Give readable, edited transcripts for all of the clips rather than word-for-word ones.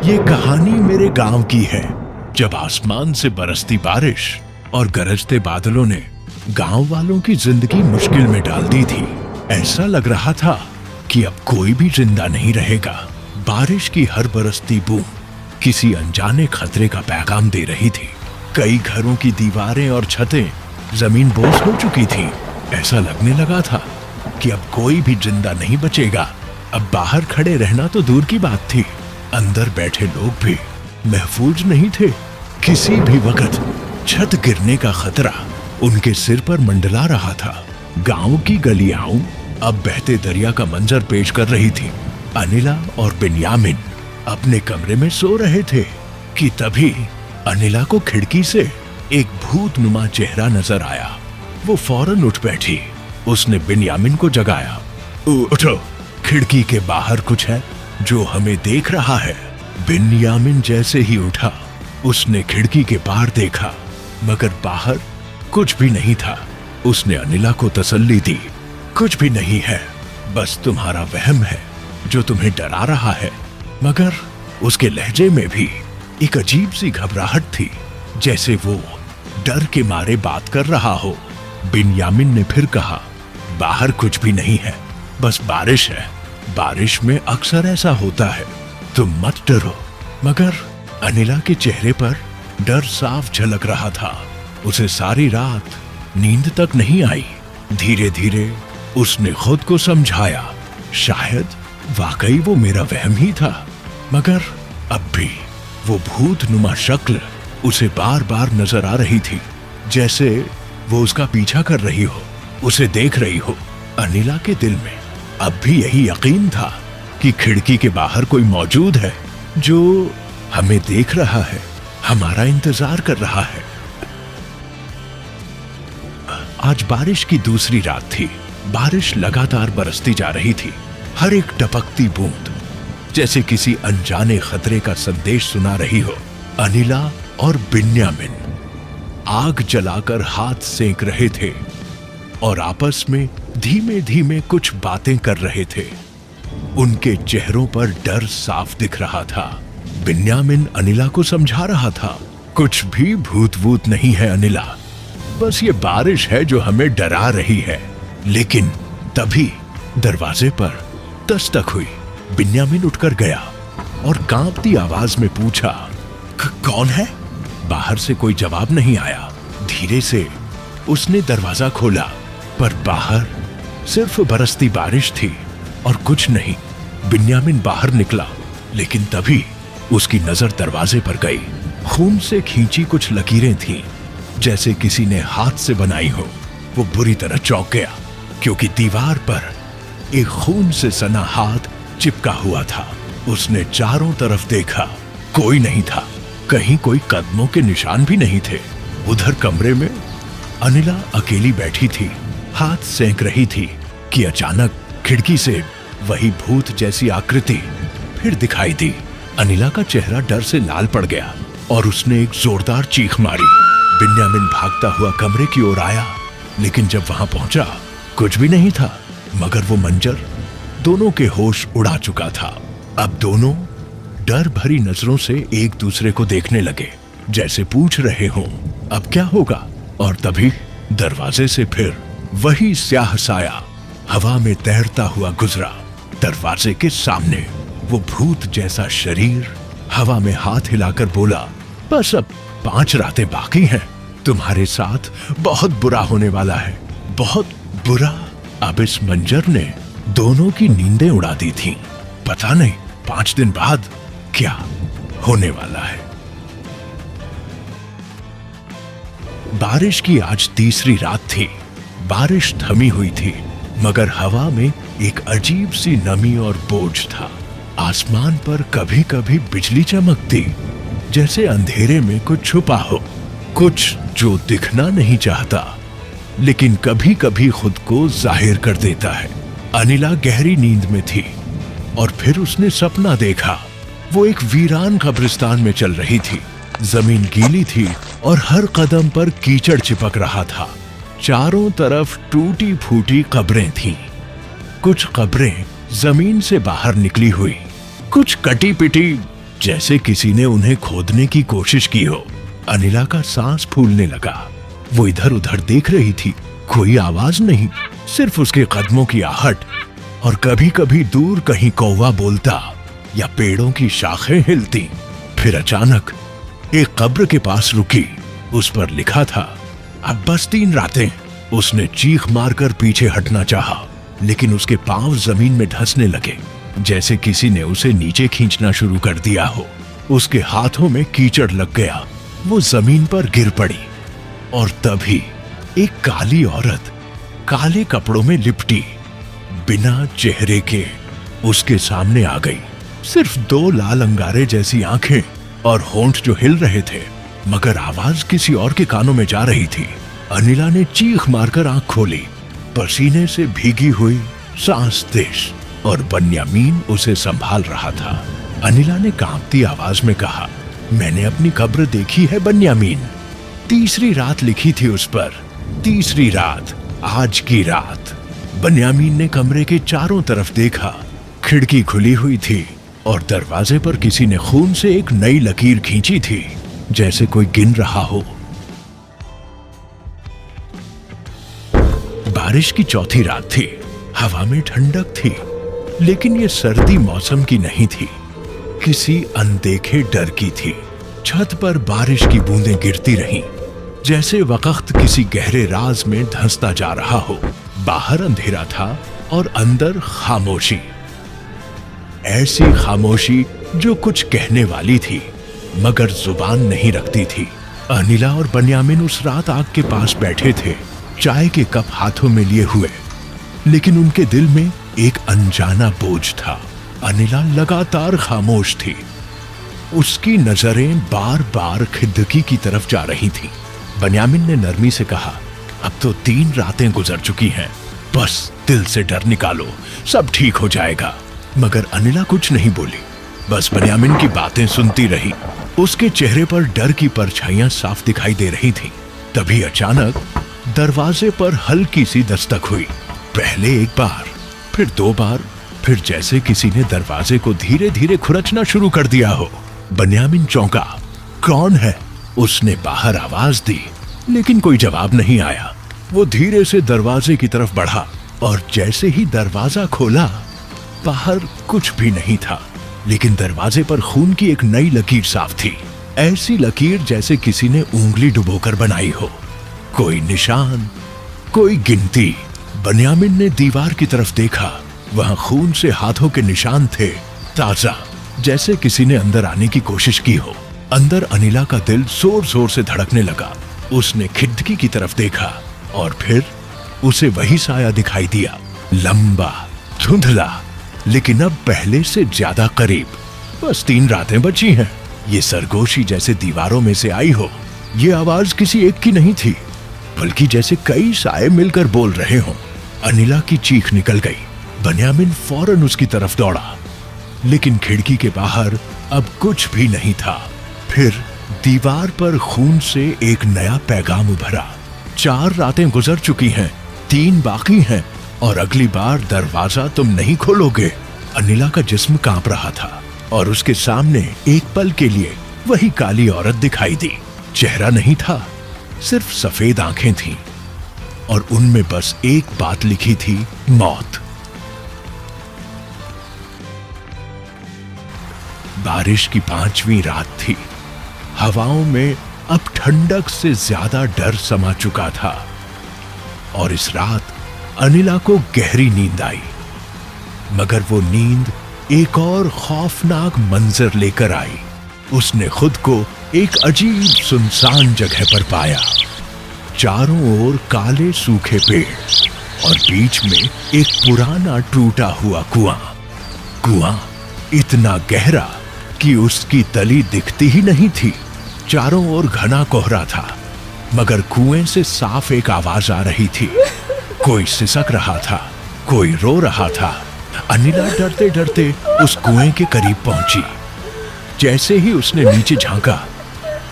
ये कहानी मेरे गांव की है। जब आसमान से बरसती बारिश और गरजते बादलों ने गांव वालों की जिंदगी मुश्किल में डाल दी थी। ऐसा लग रहा था कि अब कोई भी जिंदा नहीं रहेगा। बारिश की हर बरसती बूंद किसी अनजाने खतरे का पैगाम दे रही थी। कई घरों की दीवारें और छतें जमीन बोझ हो चुकी थी। ऐसा लगने लगा था कि अब कोई भी जिंदा नहीं बचेगा। अब बाहर खड़े रहना तो दूर की बात थी, अंदर बैठे लोग भी महफूज नहीं थे। किसी भी वक्त छत गिरने का खतरा उनके सिर पर मंडला रहा था। गांव की गलियां अब बहते दरिया का मंजर पेश कर रही थी। अनिला और बिन्यामिन अपने कमरे में सो रहे थे कि तभी अनिला को खिड़की से एक भूतनुमा चेहरा नजर आया। वो फौरन उठ बैठी। उसने बिन्यामिन को जगाया। उठो, खिड़की के बाहर कुछ है जो हमें देख रहा है। बिन्यामिन जैसे ही उठा, उसने खिड़की के पार देखा, मगर बाहर कुछ भी नहीं था। उसने अनिला को तसल्ली दी, कुछ भी नहीं है, बस तुम्हारा वहम है जो तुम्हें डरा रहा है। मगर उसके लहजे में भी एक अजीब सी घबराहट थी, जैसे वो डर के मारे बात कर रहा हो। बिन्यामिन ने फिर कहा, बाहर कुछ भी नहीं है, बस बारिश है। बारिश में अक्सर ऐसा होता है, तुम मत डरो। मगर अनिला के चेहरे पर डर साफ झलक रहा था। उसे सारी रात नींद तक नहीं आई। धीरे धीरे उसने खुद को समझाया, शायद वाकई वो मेरा वहम ही था। मगर अब भी वो भूतनुमा शक्ल उसे बार बार नजर आ रही थी, जैसे वो उसका पीछा कर रही हो, उसे देख रही हो। अनिला के दिल में अब भी यही यकीन था कि खिड़की के बाहर कोई मौजूद है जो हमें देख रहा है, हमारा इंतजार कर रहा है। आज बारिश की दूसरी रात थी। बारिश लगातार बरसती जा रही थी। हर एक टपकती बूंद जैसे किसी अनजाने खतरे का संदेश सुना रही हो। अनिला और बिन्यामिन आग जलाकर हाथ सेंक रहे थे और आपस में धीमे धीमे कुछ बातें कर रहे थे। उनके चेहरों पर डर साफ दिख रहा था। बिन्यामिन अनिला को समझा रहा था, कुछ भी भूत वूत नहीं है अनिला, बस ये बारिश है जो हमें डरा रही है। लेकिन तभी दरवाजे पर दस्तक हुई। बिन्यामिन उठकर गया और कांपती आवाज में पूछा, कौन है? बाहर से कोई जवाब नहीं आया। धीरे से उसने दरवाजा खोला, पर बाहर सिर्फ बरसती बारिश थी और कुछ नहीं। बिन्यामिन बाहर निकला, लेकिन तभी उसकी नजर दरवाजे पर गई। खून से खींची कुछ लकीरें थीं, जैसे किसी ने हाथ से बनाई हो। वो बुरी तरह चौंक गया, क्योंकि दीवार पर एक खून से सना हाथ चिपका हुआ था। उसने चारों तरफ देखा, कोई नहीं था। कहीं कोई कदमों के निशान भी नहीं थे। उधर कमरे में अनिला अकेली बैठी थी, हाथ सेंक रही थी कि अचानक खिड़की से वही भूत जैसी आकृति फिर दिखाई दी। अनिला का चेहरा डर से लाल पड़ गया और उसने एक जोरदार चीख मारी। बिन्यामिन भागता हुआ कमरे की ओर आया, लेकिन जब वहां पहुंचा कुछ भी नहीं था। मगर वो मंजर दोनों के होश उड़ा चुका था। अब दोनों डर भरी नजरों से एक दूसरे को देखने लगे, जैसे पूछ रहे हों अब क्या होगा। और तभी दरवाजे से फिर वही स्याह साया हवा में तैरता हुआ गुजरा। दरवाजे के सामने वो भूत जैसा शरीर हवा में हाथ हिलाकर बोला, बस अब 5 रातें बाकी हैं। तुम्हारे साथ बहुत बुरा होने वाला है, बहुत बुरा। अब इस मंजर ने दोनों की नींदें उड़ा दी थीं। पता नहीं 5 दिन बाद क्या होने वाला है। बारिश की आज तीसरी रात थी। बारिश थमी हुई थी, मगर हवा में एक अजीब सी नमी और बोझ था। आसमान पर कभी कभी बिजली चमकती, जैसे अंधेरे में कुछ छुपा हो, कुछ जो दिखना नहीं चाहता, लेकिन कभी कभी खुद को जाहिर कर देता है। अनिला गहरी नींद में थी और फिर उसने सपना देखा। वो एक वीरान कब्रिस्तान में चल रही थी। जमीन गीली थी और हर कदम पर कीचड़ चिपक रहा था। चारों तरफ टूटी फूटी कब्रें थीं। कुछ कब्रें जमीन से बाहर निकली हुई, कुछ कटी पिटी जैसे किसी ने उन्हें खोदने की कोशिश की हो। अनिला का सांस फूलने लगा। वो इधर उधर देख रही थी, कोई आवाज नहीं, सिर्फ उसके कदमों की आहट और कभी कभी दूर कहीं कौवा बोलता या पेड़ों की शाखें हिलती। फिर अचानक एक कब्र के पास रुकी। उस पर लिखा था, अब बस 3 रातें। उसने चीख मारकर पीछे हटना चाहा, लेकिन उसके पांव जमीन में धंसने लगे, जैसे किसी ने उसे नीचे खींचना शुरू कर दिया हो। उसके हाथों में कीचड़ लग गया। वो जमीन पर गिर पड़ी और तभी एक काली औरत काले कपड़ों में लिपटी, बिना चेहरे के, उसके सामने आ गई। सिर्फ 2 लाल अंगारे जैसी आंखें और होंठ जो हिल रहे थे, मगर आवाज किसी और के कानों में जा रही थी। अनिला ने चीख मारकर आंख खोली। पसीने से भीगी हुई, सांस तेज, और बन्यामीन उसे संभाल रहा था। अनिला ने कांपती आवाज में कहा, मैंने अपनी कब्र देखी है बन्यामीन। 3री रात लिखी थी उस पर, 3री रात, आज की रात। बन्यामीन ने कमरे के चारों तरफ देखा। खिड़की खुली हुई थी और दरवाजे पर किसी ने खून से एक नई लकीर खींची थी, जैसे कोई गिन रहा हो। बारिश की 4थी रात थी। हवा में ठंडक थी, लेकिन ये सर्दी मौसम की नहीं थी, किसी अनदेखे डर की थी। छत पर बारिश की बूंदें गिरती रहीं, जैसे वक्त किसी गहरे राज में धंसता जा रहा हो। बाहर अंधेरा था और अंदर खामोशी, ऐसी खामोशी जो कुछ कहने वाली थी मगर जुबान नहीं रखती थी। अनिला और बन्यामीन उस रात आग के पास बैठे थे, चाय के कप हाथों में लिए हुए, लेकिन उनके दिल में एक अनजाना बोझ था। अनिला लगातार खामोश थी। उसकी नजरें बार बार खिदकी की तरफ जा रही थीं। बन्यामीन ने नरमी से कहा, अब तो 3 रातें गुजर चुकी हैं, बस दिल से डर निकालो, सब ठीक हो जाएगा। मगर अनिला कुछ नहीं बोली, बस बन्यामीन की बातें सुनती रही। उसके चेहरे पर डर की परछाइयां साफ दिखाई दे रही थीं। तभी अचानक दरवाजे पर हल्की सी दस्तक हुई। पहले 1 बार, फिर 2 बार, फिर जैसे किसी ने दरवाजे को धीरे धीरे खुरचना शुरू कर दिया हो। बन्यामीन चौंका। कौन है? उसने बाहर आवाज दी, लेकिन कोई जवाब नहीं आया। वो धीरे से दरवाजे की तरफ बढ़ा और जैसे ही दरवाजा खोला, बाहर कुछ भी नहीं था, लेकिन दरवाजे पर खून की एक नई लकीर साफ थी। ऐसी लकीर जैसे किसी ने उंगली डुबोकर बनाई हो। कोई निशान, कोई गिनती। बन्यामीन ने दीवार की तरफ देखा। वहां खून से हाथों के निशान थे, ताजा, जैसे किसी ने अंदर आने की कोशिश की हो। अंदर अनिला का दिल जोर जोर से धड़कने लगा। उसने खिड़की की तरफ देखा और फिर उसे वही साया दिखाई दिया, लंबा, धुंधला, लेकिन अब पहले से ज्यादा करीब। बस 3 रातें बची हैं। ये सरगोशी जैसे दीवारों में से आई हो। ये आवाज किसी एक की नहीं थी, बल्कि जैसे कई साए मिलकर बोल रहे हों। अनिला की चीख निकल गई। बन्यामीन फौरन उसकी तरफ दौड़ा, लेकिन खिड़की के बाहर अब कुछ भी नहीं था। फिर दीवार पर खून से एक नया पैगाम उभरा। 4 रातें गुजर चुकी हैं, 3 बाकी हैं, और अगली बार दरवाजा तुम नहीं खोलोगे। अनिला का जिस्म कांप रहा था और उसके सामने एक पल के लिए वही काली औरत दिखाई दी। चेहरा नहीं था, सिर्फ सफेद आंखें थीं और उनमें बस एक बात लिखी थी, मौत। बारिश की 5वीं रात थी। हवाओं में अब ठंडक से ज्यादा डर समा चुका था और इस रात अनिला को गहरी नींद आई। मगर वो नींद एक और खौफनाक मंजर लेकर आई। उसने खुद को एक अजीब सुनसान जगह पर पाया। चारों ओर काले सूखे पेड़ और बीच में एक पुराना टूटा हुआ कुआं इतना गहरा कि उसकी तली दिखती ही नहीं थी। चारों ओर घना कोहरा था, मगर कुएं से साफ एक आवाज आ रही थी। कोई सिसक रहा था, कोई रो रहा था। अनिला डरते डरते उस कुएं के करीब पहुंची। जैसे ही उसने नीचे झांका,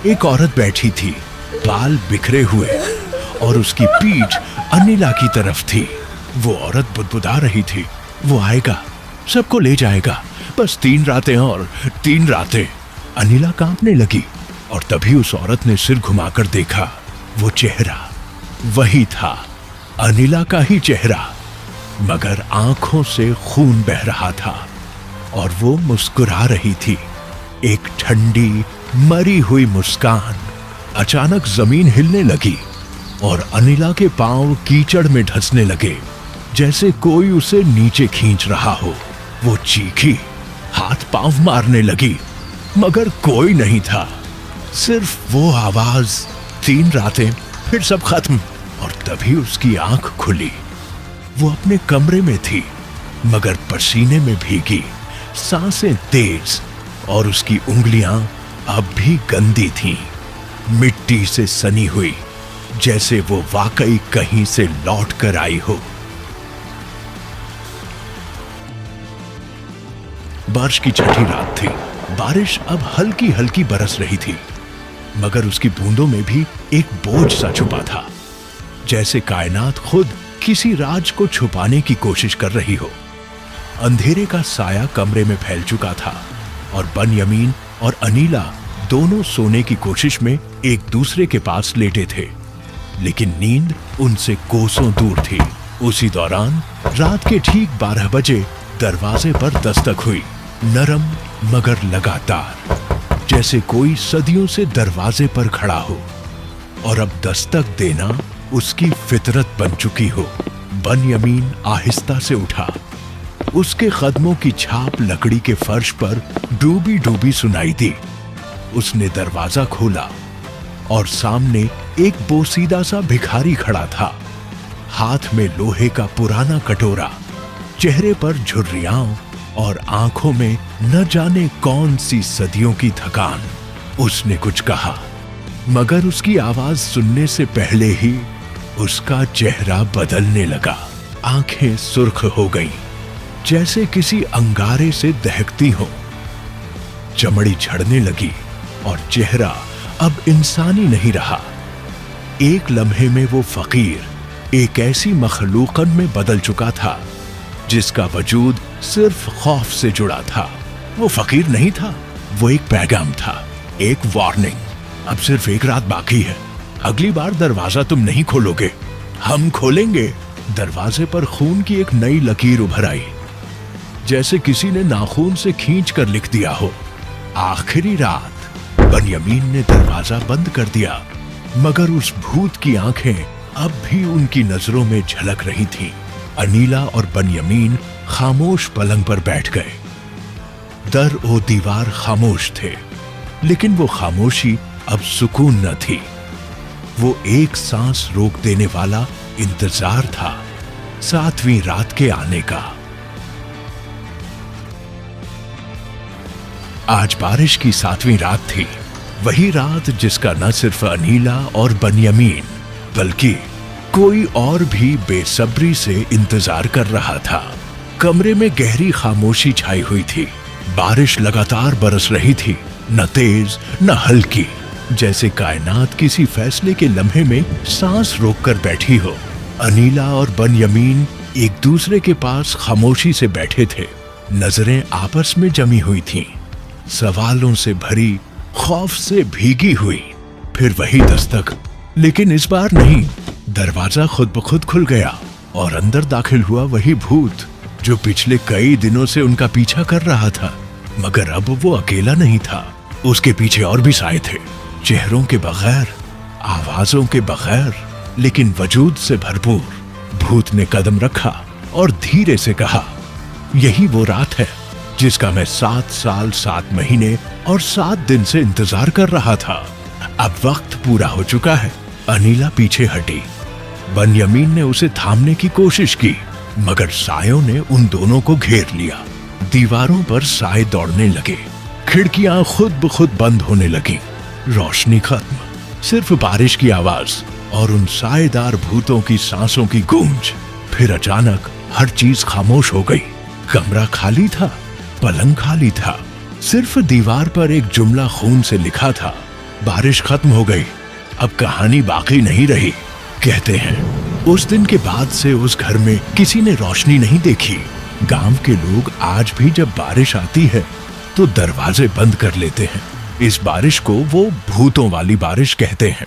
एक औरत बैठी थी, बाल बिखरे हुए, और उसकी पीठ अनिला की तरफ थी। वो औरत बुदबुदा रही थी, वो आएगा, सबको ले जाएगा, बस 3 रातें और 3 रातें। अनिला कांपने लगी और तभी उस औरत ने सिर घुमाकर देखा। वो चेहरा वही था, अनिला का ही चेहरा, मगर आंखों से खून बह रहा था और वो मुस्कुरा रही थी। एक ठंडी मरी हुई मुस्कान। अचानक जमीन हिलने लगी और अनिला के पांव कीचड़ में धंसने लगे, जैसे कोई उसे नीचे खींच रहा हो। वो चीखी, हाथ पांव मारने लगी, मगर कोई नहीं था। सिर्फ वो आवाज, 3 रातें, फिर सब खत्म। और तभी उसकी आंख खुली। वो अपने कमरे में थी, मगर पसीने में भीगी, सांसें तेज, और उसकी उंगलियां अब भी गंदी थीं, मिट्टी से सनी हुई, जैसे वो वाकई कहीं से लौट कर आई हो। बारिश की छठी रात थी। बारिश अब हल्की हल्की बरस रही थी, मगर उसकी बूंदों में भी एक बोझ सा छुपा था, जैसे कायनात खुद किसी राज को छुपाने की कोशिश कर रही हो। अंधेरे का साया कमरे में फैल चुका था और बनयामीन और अनीला दोनों सोने की कोशिश में एक दूसरे के पास लेटे थे, लेकिन नींद उनसे कोसों दूर थी। उसी दौरान रात के ठीक 12 बजे दरवाजे पर दस्तक हुई, नरम मगर लगातार, जैसे कोई सदियों से दरवाजे पर खड़ा हो और अब दस्तक देना उसकी फितरत बन चुकी हो। बनयामीन आहिस्ता से उठा। उसके कदमों की छाप लकड़ी के फर्श पर डूबी डूबी सुनाई दी। उसने दरवाजा खोला और सामने एक बोसीदा सा भिखारी खड़ा था, हाथ में लोहे का पुराना कटोरा, चेहरे पर झुर्रियां और आंखों में न जाने कौन सी सदियों की थकान। उसने कुछ कहा, मगर उसकी आवाज सुनने से पहले ही उसका चेहरा बदलने लगा। आंखें सुर्ख हो गईं, जैसे किसी अंगारे से दहकती हो। चमड़ी झड़ने लगी और चेहरा अब इंसानी नहीं रहा। एक लम्हे में वो फकीर एक ऐसी मखलूकन में बदल चुका था जिसका वजूद सिर्फ खौफ से जुड़ा था। वो फकीर नहीं था, वो एक पैगाम था, एक वार्निंग। अब सिर्फ एक रात बाकी है, अगली बार दरवाजा तुम नहीं खोलोगे, हम खोलेंगे। दरवाजे पर खून की एक नई लकीर उभर आई, जैसे किसी ने नाखून से खींच कर लिख दिया हो, आखिरी रात। बनयामीन ने दरवाजा बंद कर दिया, मगर उस भूत की आंखें अब भी उनकी नजरों में झलक रही थीं। अनीला और बनयामीन खामोश पलंग पर बैठ गए। दर ओ दीवार खामोश थे, लेकिन वो खामोशी अब सुकून न थी। वो एक सांस रोक देने वाला इंतजार था, 7वीं रात के आने का। आज बारिश की 7वीं रात थी, वही रात जिसका न सिर्फ अनीला और बनयामीन बल्कि कोई और भी बेसब्री से इंतजार कर रहा था। कमरे में गहरी खामोशी छाई हुई थी। बारिश लगातार बरस रही थी, न तेज न हल्की, जैसे कायनात किसी फैसले के लम्हे में सांस रोककर बैठी हो। अनीला और बनयामीन एक दूसरे के पास खामोशी से बैठे थे, नजरें आपस में जमी हुई थीं, सवालों से भरी, खौफ से भीगी हुई। फिर वही दस्तक, लेकिन इस बार नहीं। दरवाजा खुद ब खुद खुल गया और अंदर दाखिल हुआ वही भूत जो पिछले कई दिनों से उनका पीछा कर रहा था। मगर अब वो अकेला नहीं था, उसके पीछे और भी साए थे, चेहरों के बगैर, आवाजों के बगैर, लेकिन वजूद से भरपूर। भूत ने कदम रखा और धीरे से कहा, यही वो रात है जिसका मैं 7 साल 7 महीने और 7 दिन से इंतजार कर रहा था। अब वक्त पूरा हो चुका है। अनीला पीछे हटी। बनयामीन ने उसे थामने की कोशिश की, मगर सायों ने उन दोनों को घेर लिया। दीवारों पर साए दौड़ने लगे, खिड़कियां खुद ब खुद बंद होने लगीं। रोशनी खत्म, सिर्फ बारिश की आवाज और उन साएदार भूतों की सांसों की गूंज। फिर अचानक हर चीज खामोश हो गई। कमरा खाली था, पलंग खाली था, सिर्फ दीवार पर एक जुमला खून से लिखा था, बारिश खत्म हो गई, अब कहानी बाकी नहीं रही। कहते हैं उस दिन के बाद से उस घर में किसी ने रोशनी नहीं देखी। गांव के लोग आज भी जब बारिश आती है तो दरवाजे बंद कर लेते हैं, इस बारिश को वो भूतों वाली बारिश कहते हैं।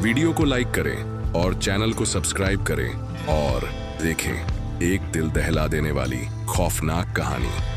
वीडियो को लाइक करें और चैनल को सब्सक्राइब करें और देखें एक दिल दहला देने वाली खौफनाक कहानी।